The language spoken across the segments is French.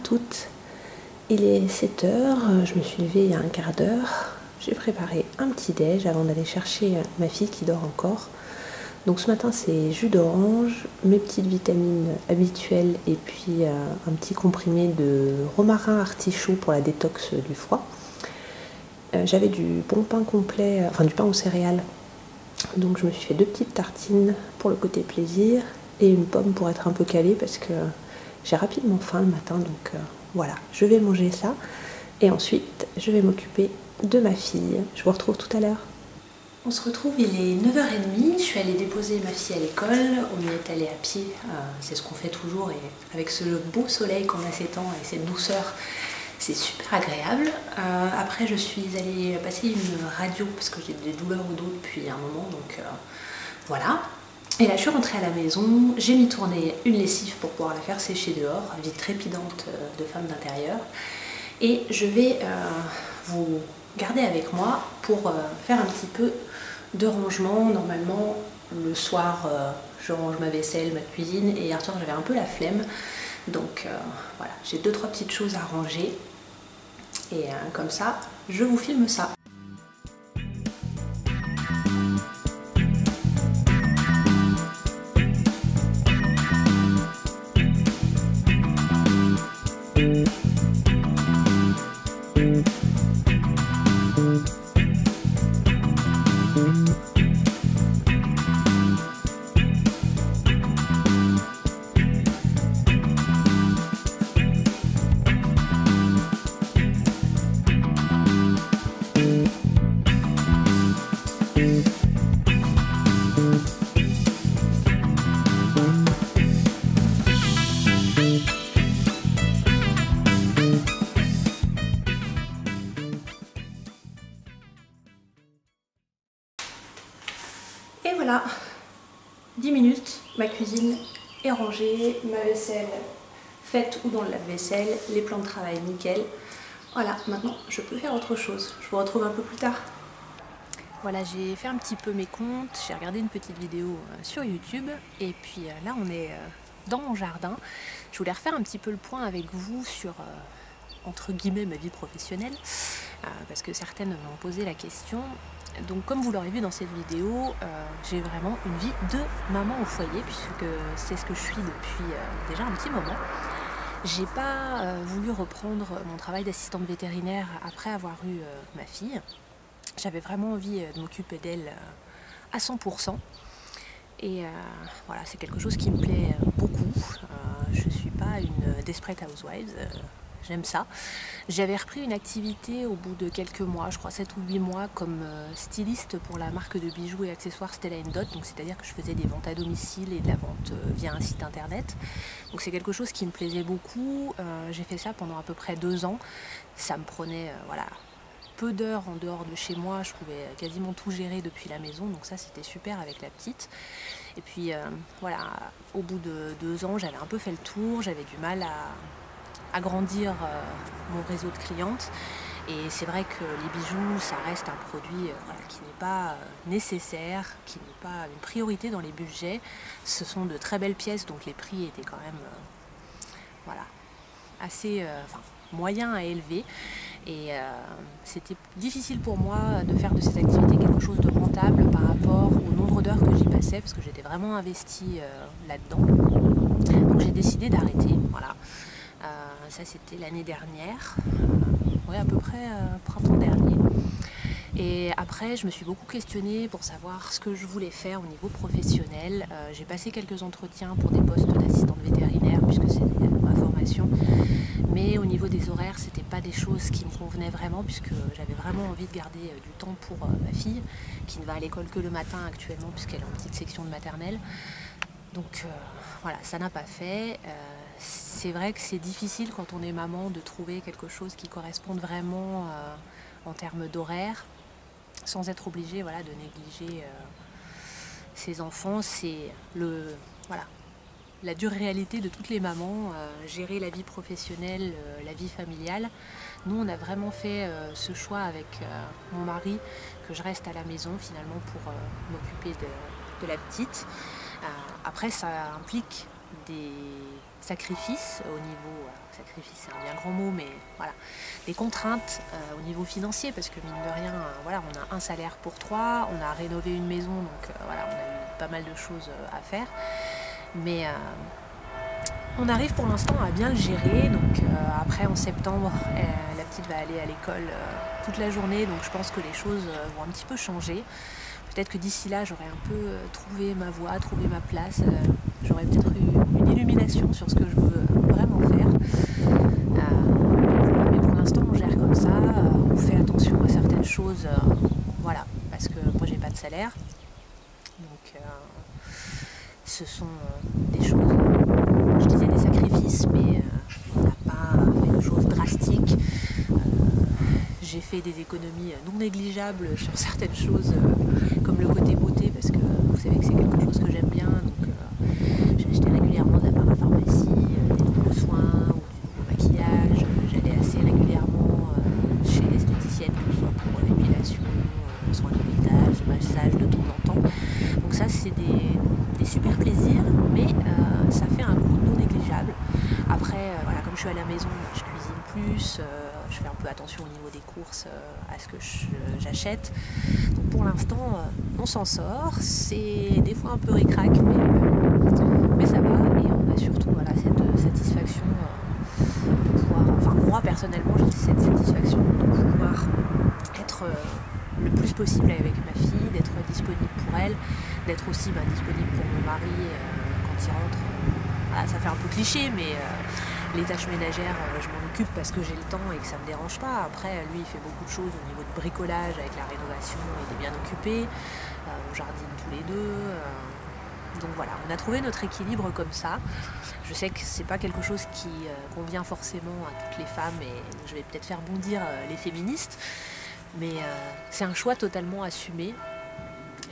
toutes, il est 7 h, je me suis levée il y a un quart d'heure, j'ai préparé un petit déj avant d'aller chercher ma fille qui dort encore. Donc ce matin c'est jus d'orange, mes petites vitamines habituelles et puis un petit comprimé de romarin artichaut pour la détox du foie. J'avais du bon pain complet, enfin du pain aux céréales, donc je me suis fait 2 petites tartines pour le côté plaisir et une pomme pour être un peu calée parce que j'ai rapidement faim le matin, donc voilà, je vais manger ça et ensuite je vais m'occuper de ma fille. Je vous retrouve tout à l'heure. On se retrouve, il est 9 h30, je suis allée déposer ma fille à l'école, on y est allé à pied, c'est ce qu'on fait toujours et avec ce beau soleil qu'on a ces temps et cette douceur, c'est super agréable. Après je suis allée passer une radio parce que j'ai des douleurs au dos depuis un moment, donc voilà. Et là je suis rentrée à la maison, j'ai mis tourner une lessive pour pouvoir la faire sécher dehors, vie trépidante de femme d'intérieur. Et je vais vous garder avec moi pour faire un petit peu de rangement. Normalement le soir je range ma vaisselle, ma cuisine, et hier soir j'avais un peu la flemme. Donc voilà, j'ai 2-3 petites choses à ranger et comme ça je vous filme ça. Et voilà, 10 minutes, ma cuisine est rangée, ma vaisselle faite ou dans le lave-vaisselle, les plans de travail nickel. Voilà, maintenant je peux faire autre chose. Je vous retrouve un peu plus tard. Voilà, j'ai fait un petit peu mes comptes, j'ai regardé une petite vidéo sur YouTube et puis là on est dans mon jardin. Je voulais refaire un petit peu le point avec vous sur entre guillemets ma vie professionnelle parce que certaines m'ont posé la question. Donc comme vous l'aurez vu dans cette vidéo, j'ai vraiment une vie de maman au foyer puisque c'est ce que je suis depuis déjà un petit moment. J'ai pas voulu reprendre mon travail d'assistante vétérinaire après avoir eu ma fille. J'avais vraiment envie de m'occuper d'elle à 100%. Et voilà, c'est quelque chose qui me plaît beaucoup. Je suis pas une desperate housewife. J'aime ça. J'avais repris une activité au bout de quelques mois, je crois 7 ou 8 mois, comme styliste pour la marque de bijoux et accessoires Stella & Dot. Donc c'est-à-dire que je faisais des ventes à domicile et de la vente via un site internet. Donc c'est quelque chose qui me plaisait beaucoup. J'ai fait ça pendant à peu près 2 ans. Ça me prenait voilà, peu d'heures en dehors de chez moi. Je pouvais quasiment tout gérer depuis la maison. Donc ça c'était super avec la petite. Et puis voilà, au bout de 2 ans, j'avais un peu fait le tour. J'avais du mal à agrandir mon réseau de clientes et c'est vrai que les bijoux ça reste un produit voilà, qui n'est pas nécessaire, qui n'est pas une priorité dans les budgets. Ce sont de très belles pièces donc les prix étaient quand même voilà, assez moyens à élever et c'était difficile pour moi de faire de cette activité quelque chose de rentable par rapport au nombre d'heures que j'y passais parce que j'étais vraiment investie là-dedans. Donc j'ai décidé d'arrêter, voilà. Ça c'était l'année dernière, ouais, à peu près printemps dernier. Et après je me suis beaucoup questionnée pour savoir ce que je voulais faire au niveau professionnel. J'ai passé quelques entretiens pour des postes d'assistante vétérinaire puisque c'est ma formation. Mais au niveau des horaires, c'était pas des choses qui me convenaient vraiment puisque j'avais vraiment envie de garder du temps pour ma fille qui ne va à l'école que le matin actuellement puisqu'elle est en petite section de maternelle. Donc voilà, ça n'a pas fait. C'est vrai que c'est difficile quand on est maman de trouver quelque chose qui corresponde vraiment en termes d'horaire, sans être obligé voilà, de négliger ses enfants. C'est voilà, la dure réalité de toutes les mamans, gérer la vie professionnelle, la vie familiale. Nous, on a vraiment fait ce choix avec mon mari, que je reste à la maison finalement pour m'occuper de la petite. Après, ça implique des sacrifices au niveau, sacrifice c'est un bien grand mot, mais voilà, des contraintes au niveau financier, parce que mine de rien, voilà, on a un salaire pour 3, on a rénové une maison, donc voilà, on a eu pas mal de choses à faire, mais on arrive pour l'instant à bien le gérer. Donc après en septembre, la petite va aller à l'école toute la journée, donc je pense que les choses vont un petit peu changer. Peut-être que d'ici là, j'aurai un peu trouvé ma voie, trouvé ma place. J'aurai peut-être eu une illumination sur ce que je veux vraiment faire. Mais pour l'instant, on gère comme ça. On fait attention à certaines choses. Voilà, parce que moi, j'ai pas de salaire. Donc, ce sont des choses, je disais des sacrifices, mais on n'a pas fait de choses drastiques. J'ai fait des économies non négligeables sur certaines choses, comme le côté beauté, parce que vous savez que c'est quelque chose que j'aime bien, donc j'ai acheté régulièrement de la parapharmacie, des nouveaux soins ou du nouveau maquillage. J'allais assez régulièrement chez l'esthéticienne, que ce soit pour l'épilation, soins du visage, massage de temps en temps. Donc ça, c'est des super plaisirs, mais ça fait un coût non négligeable. Après, voilà, comme je suis à la maison, je cuisine plus, je fais un peu attention au niveau des courses, à ce que j'achète. Donc pour l'instant, on s'en sort. C'est des fois un peu ric-rac, mais ça va. Et on a surtout voilà, cette satisfaction de pouvoir... Enfin, moi, personnellement, j'ai cette satisfaction de pouvoir être le plus possible avec ma fille, d'être disponible pour elle, d'être aussi disponible pour mon mari quand il rentre. Voilà, ça fait un peu cliché, mais les tâches ménagères, je m'en occupe parce que j'ai le temps et que ça ne me dérange pas. Après, lui, il fait beaucoup de choses au niveau de bricolage avec la rénovation, il est bien occupé. On jardine tous les deux. Donc voilà, on a trouvé notre équilibre comme ça. Je sais que c'est pas quelque chose qui convient forcément à toutes les femmes, et je vais peut-être faire bondir les féministes, mais c'est un choix totalement assumé.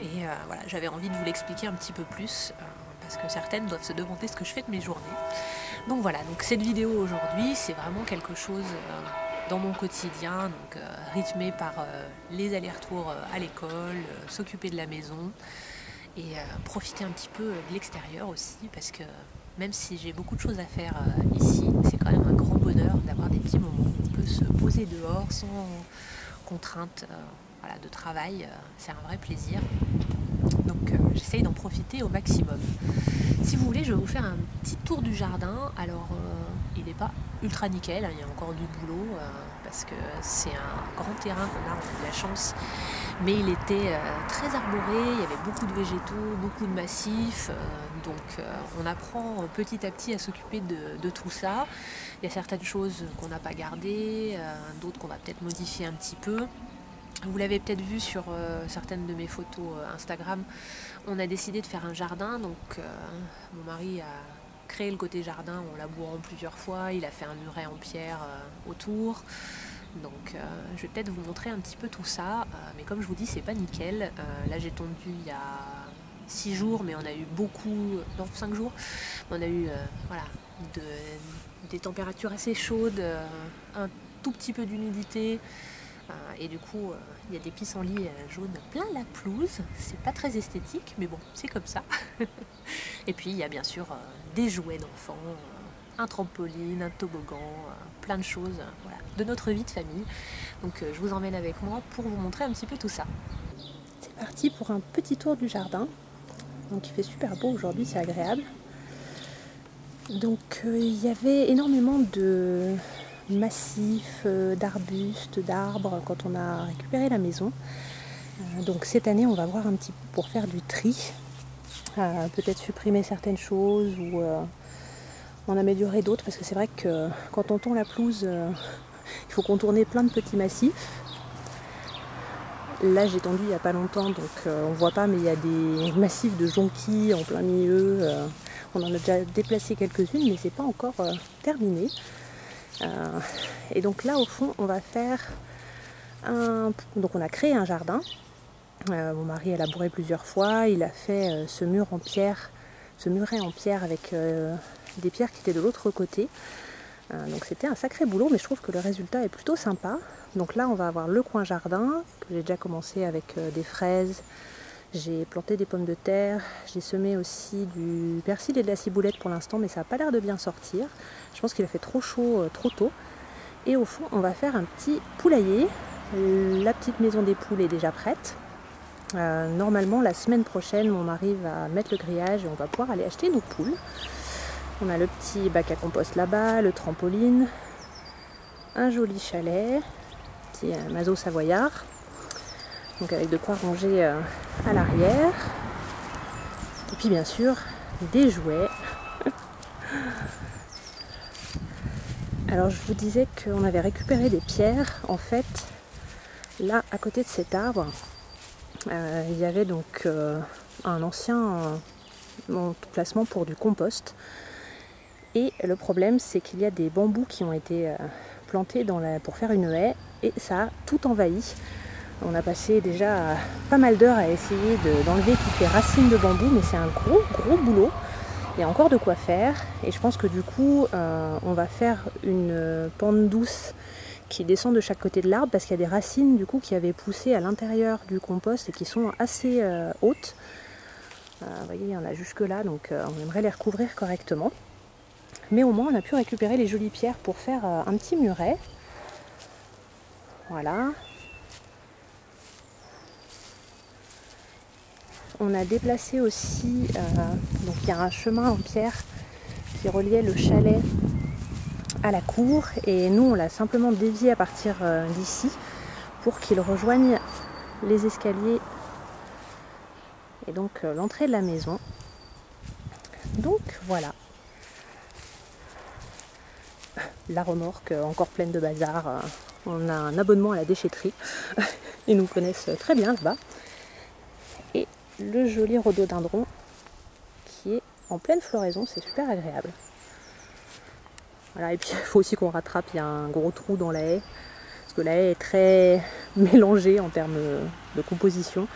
Et voilà, j'avais envie de vous l'expliquer un petit peu plus, parce que certaines doivent se demander ce que je fais de mes journées. Donc voilà, donc cette vidéo aujourd'hui, c'est vraiment quelque chose dans mon quotidien, donc rythmé par les allers-retours à l'école, s'occuper de la maison, et profiter un petit peu de l'extérieur aussi, parce que même si j'ai beaucoup de choses à faire ici, c'est quand même un grand bonheur d'avoir des petits moments où on peut se poser dehors sans contrainte voilà, de travail. C'est un vrai plaisir. Donc j'essaye d'en profiter au maximum. Si vous voulez, je vais vous faire un petit tour du jardin. Alors il n'est pas ultra nickel, hein, il y a encore du boulot, parce que c'est un grand terrain qu'on a de la chance. Mais il était très arboré, il y avait beaucoup de végétaux, beaucoup de massifs, donc on apprend petit à petit à s'occuper de tout ça. Il y a certaines choses qu'on n'a pas gardées, d'autres qu'on va peut-être modifier un petit peu. Vous l'avez peut-être vu sur certaines de mes photos Instagram, on a décidé de faire un jardin, donc mon mari a créé le côté jardin en labourant plusieurs fois, il a fait un muret en pierre autour. Donc je vais peut-être vous montrer un petit peu tout ça, mais comme je vous dis, c'est pas nickel. Là j'ai tondu il y a 6 jours, mais on a eu beaucoup, non 5 jours, on a eu voilà, des températures assez chaudes, un tout petit peu d'humidité, et du coup il y a des pissenlits jaunes plein la pelouse. C'est pas très esthétique, mais bon, c'est comme ça. Et puis il y a bien sûr des jouets d'enfants, un trampoline, un toboggan, plein de choses voilà, de notre vie de famille. Donc je vous emmène avec moi pour vous montrer un petit peu tout ça. C'est parti pour un petit tour du jardin. Donc il fait super beau aujourd'hui, c'est agréable. Donc il y avait énormément de massifs, d'arbustes, d'arbres quand on a récupéré la maison. Donc cette année on va voir un petit peu pour faire du tri. Peut-être supprimer certaines choses ou en améliorer d'autres, parce que c'est vrai que quand on tond la pelouse, il faut contourner plein de petits massifs. Là j'ai tendu il n'y a pas longtemps, donc on voit pas, mais il y a des massifs de jonquilles en plein milieu. On en a déjà déplacé quelques-unes, mais c'est pas encore terminé. Et donc là au fond on va faire donc on a créé un jardin. Mon mari a labouré plusieurs fois, il a fait ce mur en pierre, ce muret en pierre avec des pierres qui étaient de l'autre côté. Donc c'était un sacré boulot, mais je trouve que le résultat est plutôt sympa. Donc là on va avoir le coin jardin, que j'ai déjà commencé avec des fraises, J'ai planté des pommes de terre, j'ai semé aussi du persil et de la ciboulette pour l'instant, mais ça n'a pas l'air de bien sortir. Je pense qu'il a fait trop chaud trop tôt. Et au fond, on va faire un petit poulailler. La petite maison des poules est déjà prête. Normalement, la semaine prochaine, mon mari va mettre le grillage et on va pouvoir aller acheter nos poules. On a le petit bac à compost là-bas, le trampoline, un joli chalet, petit maso savoyard. Donc avec de quoi ranger à l'arrière. Et puis bien sûr, des jouets. Alors je vous disais qu'on avait récupéré des pierres. En fait, là, à côté de cet arbre, il y avait donc un ancien emplacement pour du compost. Et le problème, c'est qu'il y a des bambous qui ont été plantés pour faire une haie et ça a tout envahi. On a passé déjà pas mal d'heures à essayer d'enlever toutes les racines de bambou, mais c'est un gros boulot. Il y a encore de quoi faire et je pense que du coup on va faire une pente douce qui descend de chaque côté de l'arbre parce qu'il y a des racines du coup qui avaient poussé à l'intérieur du compost et qui sont assez hautes. Vous voyez, il y en a jusque là, donc on aimerait les recouvrir correctement. Mais au moins on a pu récupérer les jolies pierres pour faire un petit muret. Voilà. On a déplacé aussi, donc il y a un chemin en pierre qui reliait le chalet à la cour et nous on l'a simplement dévié à partir d'ici pour qu'il rejoigne les escaliers et donc l'entrée de la maison. Donc voilà. La remorque encore pleine de bazar. On a un abonnement à la déchetterie. Ils nous connaissent très bien là-bas. Et le joli rhododendron qui est en pleine floraison, c'est super agréable. Voilà, et puis il faut aussi qu'on rattrape, il y a un gros trou dans la haie, parce que la haie est très mélangée en termes de composition,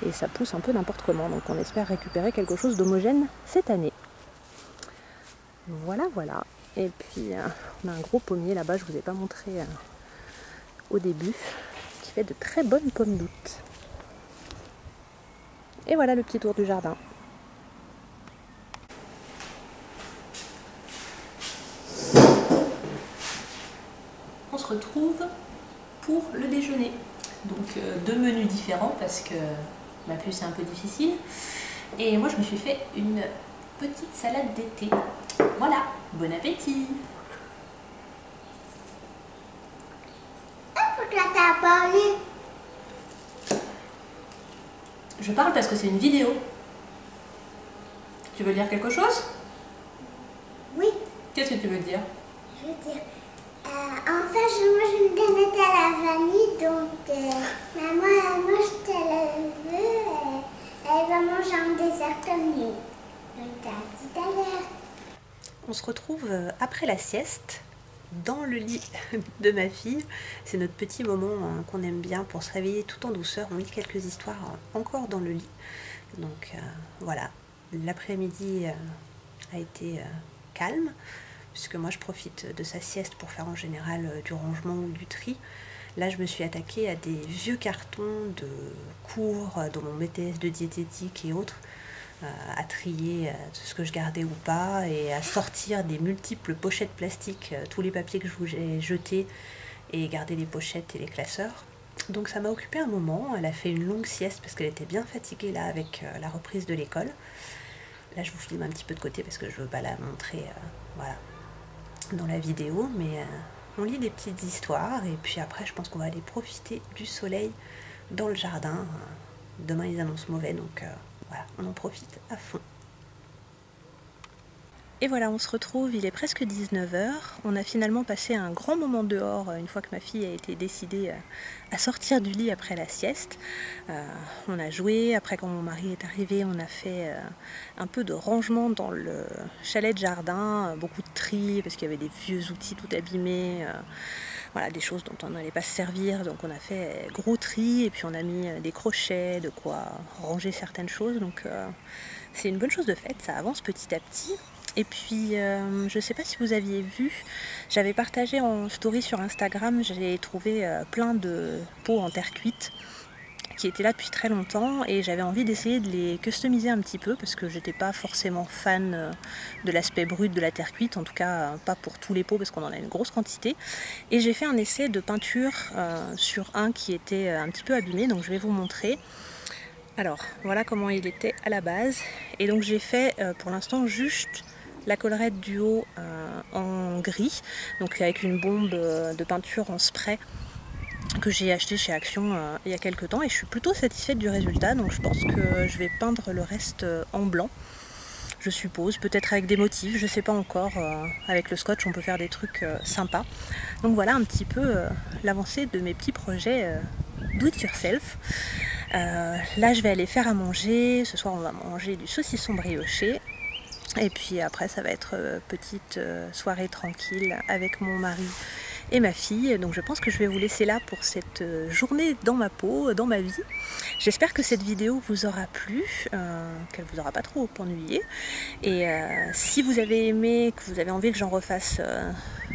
et ça pousse un peu n'importe comment, donc on espère récupérer quelque chose d'homogène cette année. Voilà, voilà. Et puis on a un gros pommier là-bas, je ne vous ai pas montré au début, qui fait de très bonnes pommes d'août. Et voilà le petit tour du jardin. On se retrouve pour le déjeuner. Donc deux menus différents parce que ma puce est un peu difficile. Et moi je me suis fait une petite salade d'été. Voilà, bon appétit! Pourquoi t'as parlé? Je parle parce que c'est une vidéo. Tu veux dire quelque chose? Oui. Qu'est-ce que tu veux dire? Je veux dire, en fait, moi je me connais à la vanille, donc maman elle mange tel elle veut, elle va manger un dessert comme nous. Donc à tout à l'heure. On se retrouve après la sieste dans le lit de ma fille. C'est notre petit moment qu'on aime bien pour se réveiller tout en douceur. On lit quelques histoires encore dans le lit. Donc voilà, l'après-midi a été calme, puisque moi je profite de sa sieste pour faire en général du rangement ou du tri. Là je me suis attaquée à des vieux cartons de cours dans mon BTS de diététique et autres, à trier ce que je gardais ou pas et à sortir des multiples pochettes plastiques, tous les papiers que je voulais jeter et garder les pochettes et les classeurs. Donc ça m'a occupé un moment. Elle a fait une longue sieste parce qu'elle était bien fatiguée là avec la reprise de l'école. Là je vous filme un petit peu de côté parce que je veux pas la montrer voilà, dans la vidéo, mais on lit des petites histoires et puis après je pense qu'on va aller profiter du soleil dans le jardin. Demain ils annoncent mauvais, donc voilà, on en profite à fond. Et voilà, on se retrouve, il est presque 19 h. On a finalement passé un grand moment dehors une fois que ma fille a été décidée à sortir du lit après la sieste. On a joué, après quand mon mari est arrivé, on a fait un peu de rangement dans le chalet de jardin, beaucoup de tri parce qu'il y avait des vieux outils tout abîmés. Voilà, des choses dont on n'allait pas se servir, donc on a fait gros tri et puis on a mis des crochets, de quoi ranger certaines choses, donc c'est une bonne chose de faite, ça avance petit à petit. Et puis je ne sais pas si vous aviez vu, j'avais partagé en story sur Instagram, j'ai trouvé plein de pots en terre cuite qui étaient là depuis très longtemps et j'avais envie d'essayer de les customiser un petit peu parce que j'étais pas forcément fan de l'aspect brut de la terre cuite, en tout cas pas pour tous les pots parce qu'on en a une grosse quantité. Et j'ai fait un essai de peinture sur un qui était un petit peu abîmé, donc je vais vous montrer. Alors voilà comment il était à la base, et donc j'ai fait pour l'instant juste la collerette du haut en gris, donc avec une bombe de peinture en spray que j'ai acheté chez Action il y a quelques temps, et je suis plutôt satisfaite du résultat, donc je pense que je vais peindre le reste en blanc, je suppose, peut-être avec des motifs, je sais pas encore, avec le scotch on peut faire des trucs sympas. Donc voilà un petit peu l'avancée de mes petits projets do it yourself. Là je vais aller faire à manger, ce soir on va manger du saucisson brioché. Et puis après ça va être petite soirée tranquille avec mon mari et ma fille. Donc je pense que je vais vous laisser là pour cette journée dans ma peau, dans ma vie. J'espère que cette vidéo vous aura plu, qu'elle vous aura pas trop ennuyé. Et si vous avez aimé, que vous avez envie que j'en refasse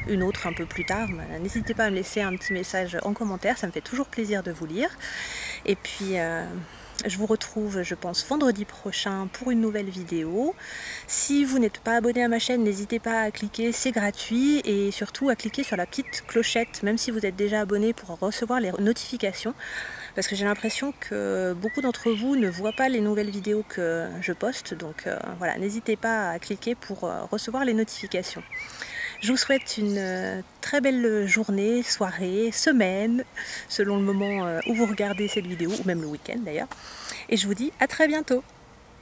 une autre un peu plus tard, n'hésitez pas à me laisser un petit message en commentaire, ça me fait toujours plaisir de vous lire. Et puis je vous retrouve, je pense, vendredi prochain pour une nouvelle vidéo. Si vous n'êtes pas abonné à ma chaîne, n'hésitez pas à cliquer, c'est gratuit. Et surtout à cliquer sur la petite clochette, même si vous êtes déjà abonné, pour recevoir les notifications. Parce que j'ai l'impression que beaucoup d'entre vous ne voient pas les nouvelles vidéos que je poste. Donc voilà, n'hésitez pas à cliquer pour recevoir les notifications. Je vous souhaite une très belle journée, soirée, semaine, selon le moment où vous regardez cette vidéo, ou même le week-end d'ailleurs. Et je vous dis à très bientôt.